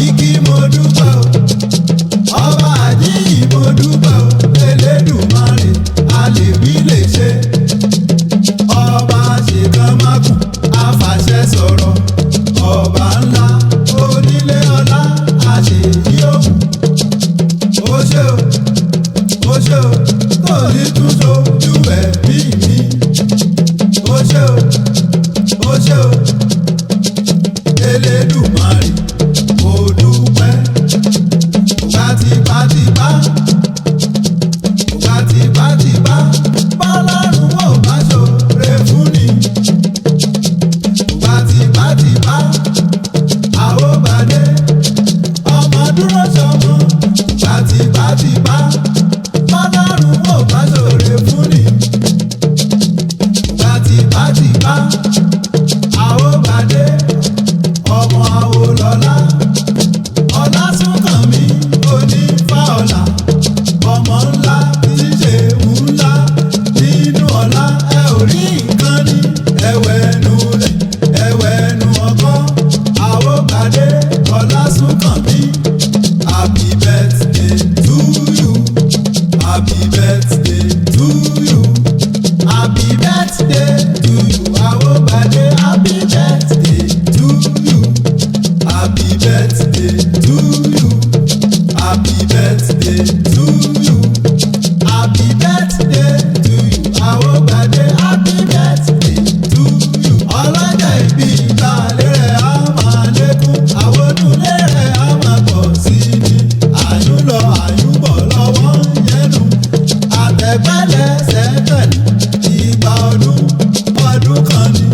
Òkìkí mo dúpẹ́ o, ọba àjíyì mo dúpẹ́ o, Elédùmarè àlèwí lè ṣe. Ọba ṣèkan mákùn, àfàṣẹ sọ̀rọ̀, ọba ńlá onílé ọlá àṣeyí òkú. Ó ṣé o, ó ṣé o, tó ní tún sojú ẹ̀mí mi. Ó ṣé o, ó ṣé o, Elédùmarè mo dúpẹ́. Ògbà tipátipá, ògbà tipátipá, bọ́lọ́run ò bá ṣoore fún ni. Ògbà tipátipá, àwòbàdé, ọmọ dúró sọmọ. Ògbà tipátipá, bọ́lọ́run ò bá ṣoore fún ni. Ògbà tipátipá, àwòbàdé, ọmọ àwòlọ́lá. Ọlásùnkànmí onífàọlà, ọmọ ńlá tí í ṣe ńlá nínú ọlá. Ẹ ò rí nǹkan ní ẹ̀wẹ̀nu rẹ̀, ẹ̀wẹ̀nu ọkọ́. Àwòbàdé Ọlásùnkànmí, happy birthday to you, happy birthday to you, happy birthday to you. Àwòbàdé happy birthday to you, happy birthday to you, happy birthday to you, happy birthday to you. Àwòbàdé happy birthday to you. Ọlọ́jọ́ ìbí ìgbàlẹ̀ rẹ̀ á máa lékún, àwọnúlé rẹ̀ á máa pọ̀ sí ni. Àyúnlọ àyúnbọ̀ lọ́wọ́ ń yẹnu, àtẹ̀gbẹ́lẹ̀ sẹ́tẹ̀lì, ìgbà ọdún ọdún kan ni.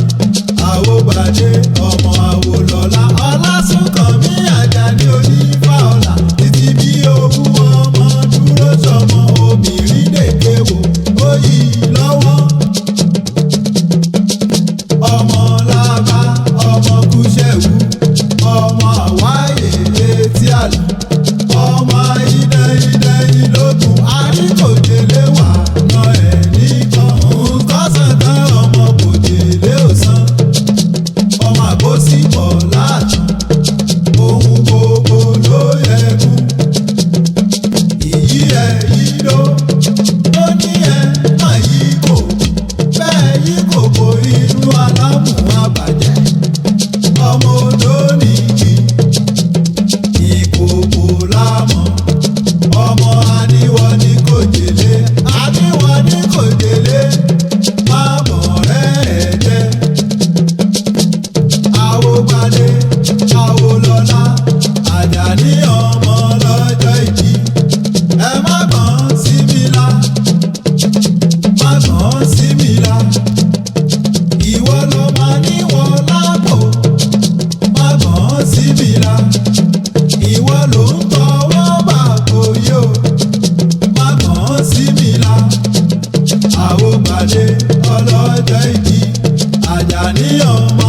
Àwòbàdé ọmọ àwòlọ́lá, Ọlásùnkànmí Àjàní onífàọlà, títí bí owó ọmọ dúró sọmọ. Obìnrin lèkè wò ó yí lọ́wọ́. Ọmọ làbá, ọmọ kúṣẹ̀wù, ọmọ àwáyé etí àlà, ọmọ ìdẹ́yìndẹ́yìn lókun. Àríkòjèlé wà ná ẹ̀ nìkan, nǹkan sàn tán ọmọ kòjèlé ò san. Ọmọ àbòsí pọ̀ láàtún, ohun gbogbo ló yẹ kú. Ìyí ẹ̀ yí ló, ó ní ẹ̀ má yí kò, bẹ́ẹ̀ yí kòkò inú alámù àbàjẹ́. Ọmọ odò nìyí, ìkòkò lámọ̀. Ọmọ aníwọ̀ ní kòjèlé, aníwọ̀ ní kòjèlé, má bọ̀ rẹ́ ẹ̀ jẹ́. Àwòbàdé Àwòlọ́lá, Àjàní ọmọ lọ́jọ́ ìbí. Ẹ má gbọ́n sí mi lá, má gbọ́n sí mi lá. Ìwọ ló máa níwọ̀ lápò, má gbọ́n sí mi lá. Ìwọ ló ń tọwọ́ bàpò yó, má gbọ́n sí mi lá. Àwòbàdé ọlọ́jọ́ ìbí, Àjàní ọmọ